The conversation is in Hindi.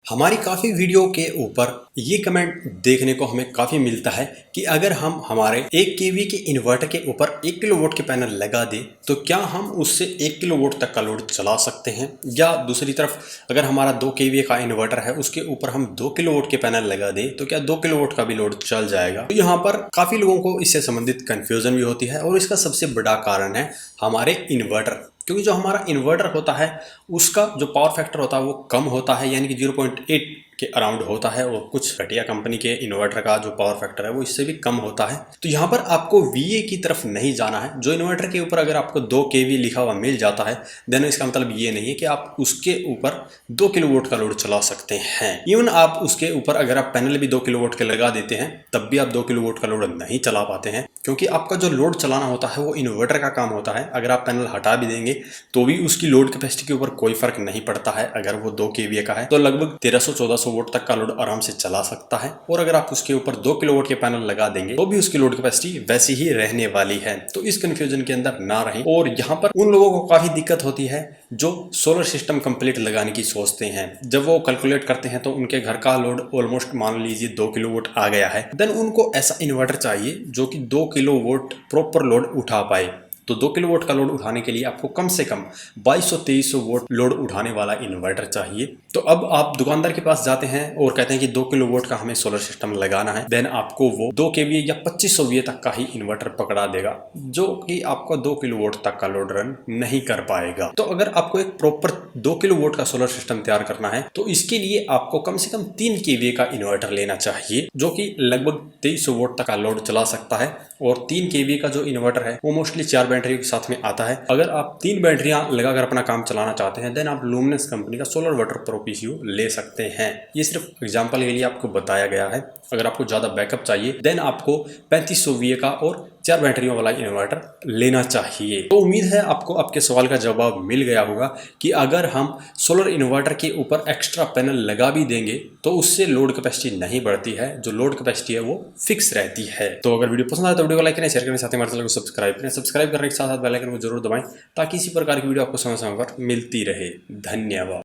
हमारी काफ़ी वीडियो के ऊपर ये कमेंट देखने को हमें काफ़ी मिलता है कि अगर हम हमारे 1 केवी के इन्वर्टर के ऊपर 1 किलोवाट के पैनल लगा दें तो क्या हम उससे 1 किलोवाट तक का लोड चला सकते हैं, या दूसरी तरफ अगर हमारा 2 केवी का इन्वर्टर है उसके ऊपर हम 2 किलोवाट के पैनल लगा दें तो क्या 2 किलोवाट का भी लोड चल जाएगा। तो यहाँ पर काफ़ी लोगों को इससे संबंधित कन्फ्यूज़न भी होती है और इसका सबसे बड़ा कारण है हमारे इन्वर्टर, क्योंकि जो हमारा इन्वर्टर होता है उसका जो पावर फैक्टर होता है वो कम होता है, यानी कि 0.8 के अराउंड होता है, और कुछ घटिया कंपनी के इन्वर्टर का जो पावर फैक्टर है वो इससे भी कम होता है। तो यहाँ पर आपको VA की तरफ नहीं जाना है। जो इन्वर्टर के ऊपर अगर आपको 2 केवी लिखा हुआ मिल जाता है देन इसका मतलब ये नहीं है कि आप उसके ऊपर 2 किलोवाट का लोड चला सकते हैं। इवन आप उसके ऊपर अगर आप पैनल भी 2 किलोवाट के लगा देते हैं तब भी आप 2 किलोवाट का लोड नहीं चला पाते हैं, क्योंकि आपका जो लोड चलाना होता है वो इन्वर्टर का काम होता है। अगर आप पैनल हटा भी देंगे तो भी उसकी लोड कैपेसिटी के ऊपर कोई फर्क नहीं पड़ता है। अगर वो 2 केवीए का है तो लगभग 1300-1400 वोल्ट तक का लोड आराम से चला सकता है, और अगर आप उसके ऊपर 2 किलोवाट के पैनल लगा देंगे तो भी उसकी लोड कैपेसिटी वैसी ही रहने वाली है। तो इस कंफ्यूजन के अंदर ना रहें। और यहाँ पर उन लोगों को काफी दिक्कत होती है जो सोलर सिस्टम कंप्लीट लगाने की सोचते हैं। जब वो कैलकुलेट करते हैं तो उनके घर का लोड ऑलमोस्ट मान लीजिए 2 किलोवाट आ गया है, देन उनको ऐसा इन्वर्टर चाहिए जो कि 2 किलोवाट प्रॉपर लोड उठा पाए। तो 2 किलोवाट का लोड उठाने के लिए आपको कम से कम 2200-2300 वोल्ट लोड उठाने वाला इन्वर्टर चाहिए। तो अब आप दुकानदार के पास जाते हैं और कहते हैं कि 2 किलोवाट का हमें सोलर सिस्टम लगाना है, देन आपको वो 2 केवीए या 2500 VA तक का ही इन्वर्टर पकड़ा देगा, जो कि आपको 2 किलोवाट तक का लोड रन नहीं कर पाएगा। तो अगर आपको एक प्रॉपर 2 किलोवाट का सोलर सिस्टम तैयार करना है तो इसके लिए आपको कम से कम 3 केवीए का इन्वर्टर लेना चाहिए, जो कि लगभग 2300 वोल्ट तक का लोड चला सकता है। और 3 केवीए का जो इन्वर्टर है वो मोस्टली 4 बैटरी के साथ में आता है। अगर आप 3 बैटरियां लगाकर अपना काम चलाना चाहते हैं देन आप लुमिनस कंपनी का सोलर वाटर प्रो PCU ले सकते हैं। ये सिर्फ एग्जांपल के लिए आपको बताया गया है। अगर आपको ज़्यादा बैकअप चाहिए देन आपको 3500 VA का और 4 बैटरियों वाला इन्वर्टर लेना चाहिए। तो उम्मीद है आपको आपके सवाल का जवाब मिल गया होगा कि अगर हम सोलर इन्वर्टर के ऊपर एक्स्ट्रा पैनल लगा भी देंगे तो उससे लोड कैपेसिटी नहीं बढ़ती है, जो लोड कैपेसिटी है वो फिक्स रहती है। तो अगर वीडियो पसंद आए तो वीडियो को लाइक करें, शेयर करें, साथ ही हमारे चैनल को सब्सक्राइब करें। सब्सक्राइब करने के साथ साथ बेल आइकन को जरूर दबाएं ताकि इसी प्रकार की वीडियो आपको समय समय पर मिलती रहे। धन्यवाद।